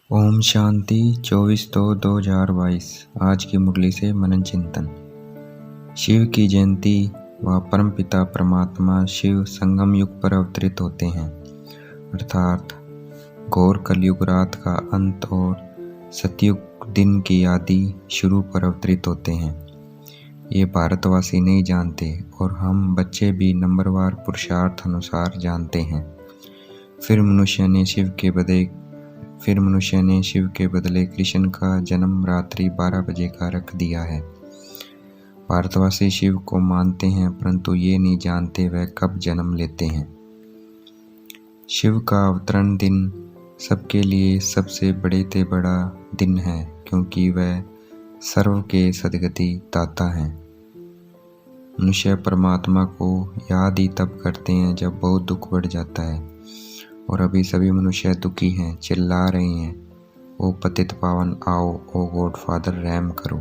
ओम शांति 24/2/2022। आज की मुरली से मनन चिंतन। शिव की जयंती व परमपिता परमात्मा शिव संगम युग पर अवतरित होते हैं, अर्थात घोर कलयुग रात का अंत और सतयुग दिन की आदि शुरू पर अवतरित होते हैं। ये भारतवासी नहीं जानते और हम बच्चे भी नंबरवार पुरुषार्थ अनुसार जानते हैं। फिर मनुष्य ने शिव के बदले कृष्ण का जन्म रात्रि 12 बजे का रख दिया है। भारतवासी शिव को मानते हैं, परंतु ये नहीं जानते वह कब जन्म लेते हैं। शिव का अवतरण दिन सबके लिए सबसे बड़े से बड़ा दिन है, क्योंकि वह सर्व के सद्गति दाता हैं। मनुष्य परमात्मा को याद ही तब करते हैं जब बहुत दुख बढ़ जाता है, और अभी सभी मनुष्य दुखी हैं, चिल्ला रहे हैं, ओ पतित पावन आओ, ओ गॉड फादर रहम करो।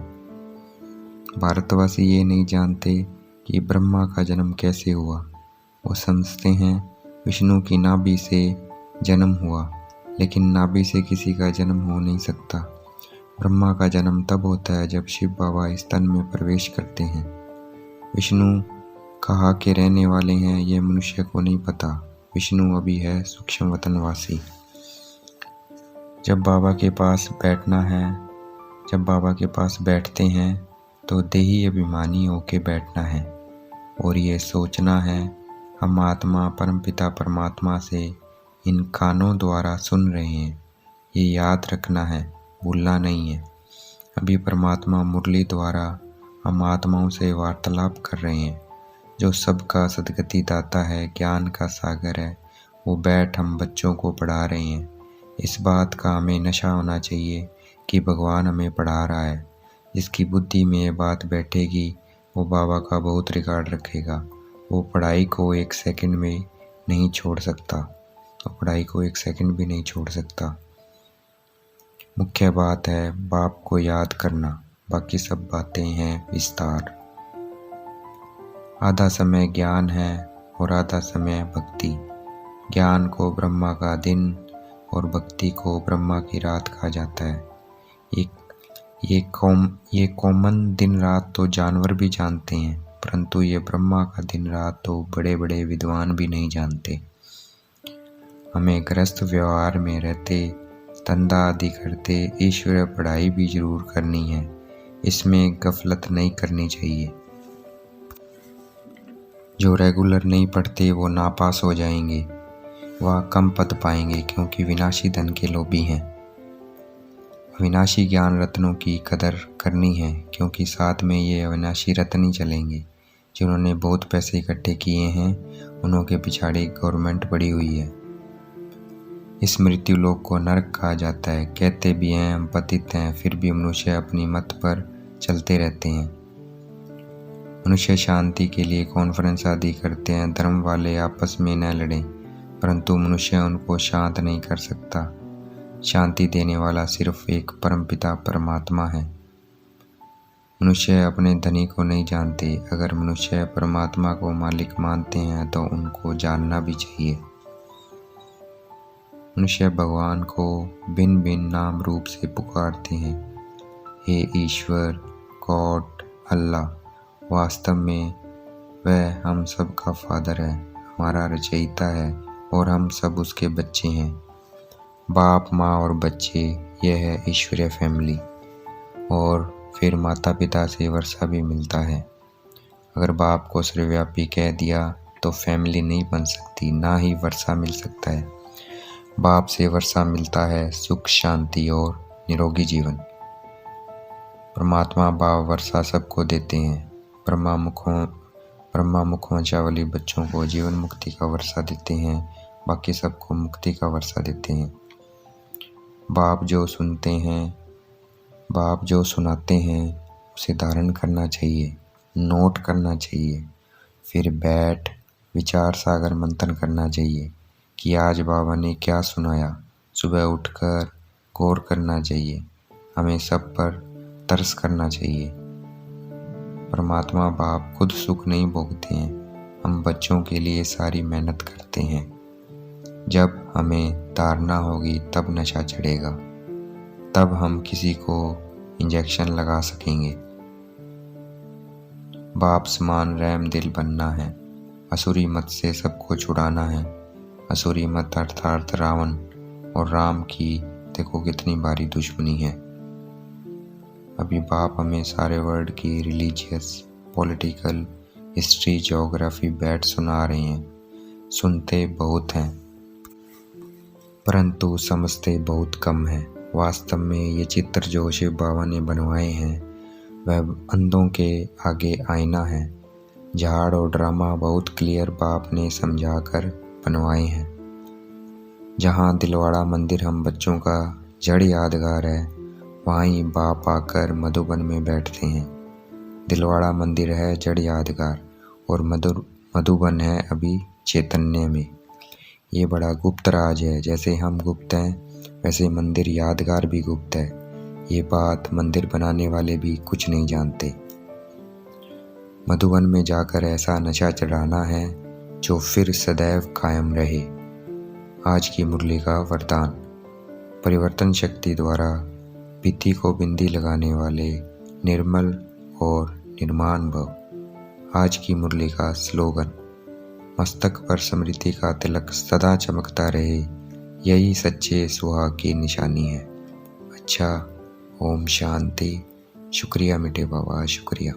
भारतवासी ये नहीं जानते कि ब्रह्मा का जन्म कैसे हुआ। वो समझते हैं विष्णु की नाभि से जन्म हुआ, लेकिन नाभि से किसी का जन्म हो नहीं सकता। ब्रह्मा का जन्म तब होता है जब शिव बाबा स्तन में प्रवेश करते हैं। विष्णु कहाँ के रहने वाले हैं ये मनुष्य को नहीं पता। विष्णु अभी है सूक्ष्म वतनवासी। जब बाबा के पास बैठते हैं तो देही अभिमानी होके बैठना है, और ये सोचना है हम आत्मा परमपिता परमात्मा से इन कानों द्वारा सुन रहे हैं। ये याद रखना है, भूलना नहीं है। अभी परमात्मा मुरली द्वारा हम आत्माओं से वार्तालाप कर रहे हैं। जो सबका सद्गति दाता है, ज्ञान का सागर है, वो बैठ हम बच्चों को पढ़ा रहे हैं। इस बात का हमें नशा होना चाहिए कि भगवान हमें पढ़ा रहा है। जिसकी बुद्धि में ये बात बैठेगी वो बाबा का बहुत रिकॉर्ड रखेगा। वो पढ़ाई को एक सेकंड में नहीं छोड़ सकता, भी नहीं छोड़ सकता। मुख्य बात है बाप को याद करना, बाकी सब बातें हैं विस्तार। आधा समय ज्ञान है और आधा समय भक्ति। ज्ञान को ब्रह्मा का दिन और भक्ति को ब्रह्मा की रात कहा जाता है। ये कॉमन दिन रात तो जानवर भी जानते हैं, परंतु ये ब्रह्मा का दिन रात तो बड़े बड़े विद्वान भी नहीं जानते। हमें गृहस्थ व्यवहार में रहते, धंधा आदि करते, ईश्वरीय पढ़ाई भी जरूर करनी है। इसमें गफलत नहीं करनी चाहिए। जो रेगुलर नहीं पढ़ते वो नापास हो जाएंगे, वह कम पद पाएंगे, क्योंकि विनाशी धन के लोभी हैं। अविनाशी ज्ञान रत्नों की कदर करनी है, क्योंकि साथ में ये अविनाशी रत्न ही चलेंगे। जिन्होंने बहुत पैसे इकट्ठे किए हैं उन्हों के पिछाड़ी गवर्नमेंट पड़ी हुई है। इस मृत्यु लोक को नरक कहा जाता है। कहते भी हैं हम पतित हैं, फिर भी मनुष्य अपनी मत पर चलते रहते हैं। मनुष्य शांति के लिए कॉन्फ्रेंस आदि करते हैं, धर्म वाले आपस में न लड़ें, परंतु मनुष्य उनको शांत नहीं कर सकता। शांति देने वाला सिर्फ एक परमपिता परमात्मा है। मनुष्य अपने धनी को नहीं जानते। अगर मनुष्य परमात्मा को मालिक मानते हैं तो उनको जानना भी चाहिए। मनुष्य भगवान को भिन्न भिन्न नाम रूप से पुकारते हैं। हे ईश्वर, गॉड, अल्लाह। वास्तव में वह हम सब का फादर है, हमारा रचयिता है, और हम सब उसके बच्चे हैं। बाप, माँ और बच्चे, यह है ईश्वरीय फैमिली। और फिर माता पिता से वर्षा भी मिलता है। अगर बाप को सर्वव्यापी कह दिया तो फैमिली नहीं बन सकती, ना ही वर्षा मिल सकता है। बाप से वर्षा मिलता है सुख, शांति और निरोगी जीवन। परमात्मा बाप वर्षा सबको देते हैं। ब्रह्मा मुख वंशावली बच्चों को जीवन मुक्ति का वर्षा देते हैं, बाकी सबको मुक्ति का वर्षा देते हैं। बाप जो सुनाते हैं उसे धारण करना चाहिए, नोट करना चाहिए, फिर बैठ विचार सागर मंथन करना चाहिए कि आज बाबा ने क्या सुनाया। सुबह उठकर गौर करना चाहिए। हमें सब पर तरस करना चाहिए। परमात्मा बाप खुद सुख नहीं भोगते हैं, हम बच्चों के लिए सारी मेहनत करते हैं। जब हमें धारणा होगी तब नशा चढ़ेगा। तब हम किसी को इंजेक्शन लगा सकेंगे। बाप समान रहम दिल बनना है, असुरी मत से सबको छुड़ाना है। असुरी मत अर्थात रावण और राम की देखो कितनी भारी दुश्मनी है। अभी बाप हमें सारे वर्ल्ड की रिलीजियस, पॉलिटिकल, हिस्ट्री, ज्योग्राफी बैठ सुना रहे हैं। सुनते बहुत हैं परंतु समझते बहुत कम है। वास्तव में ये चित्र जो शिव बाबा ने बनवाए हैं वह अंधों के आगे आईना है। झाड़ और ड्रामा बहुत क्लियर बाप ने समझा कर बनवाए हैं। जहाँ दिलवाड़ा मंदिर हम बच्चों का जड़ यादगार है, वहीं बाप आकर मधुबन में बैठते हैं। दिलवाड़ा मंदिर है जड़ यादगार और मधुबन है अभी चैतन्य में। ये बड़ा गुप्त राज है। जैसे हम गुप्त हैं वैसे मंदिर यादगार भी गुप्त है। ये बात मंदिर बनाने वाले भी कुछ नहीं जानते। मधुबन में जाकर ऐसा नशा चढ़ाना है जो फिर सदैव कायम रहे। आज की मुरली का वरदान, परिवर्तन शक्ति द्वारा पीति को बिंदी लगाने वाले निर्मल और निर्माण भव। आज की मुरली का स्लोगन, मस्तक पर स्मृति का तिलक सदा चमकता रहे, यही सच्चे सुहाग की निशानी है। अच्छा, ओम शांति। शुक्रिया मिटे बाबा, शुक्रिया।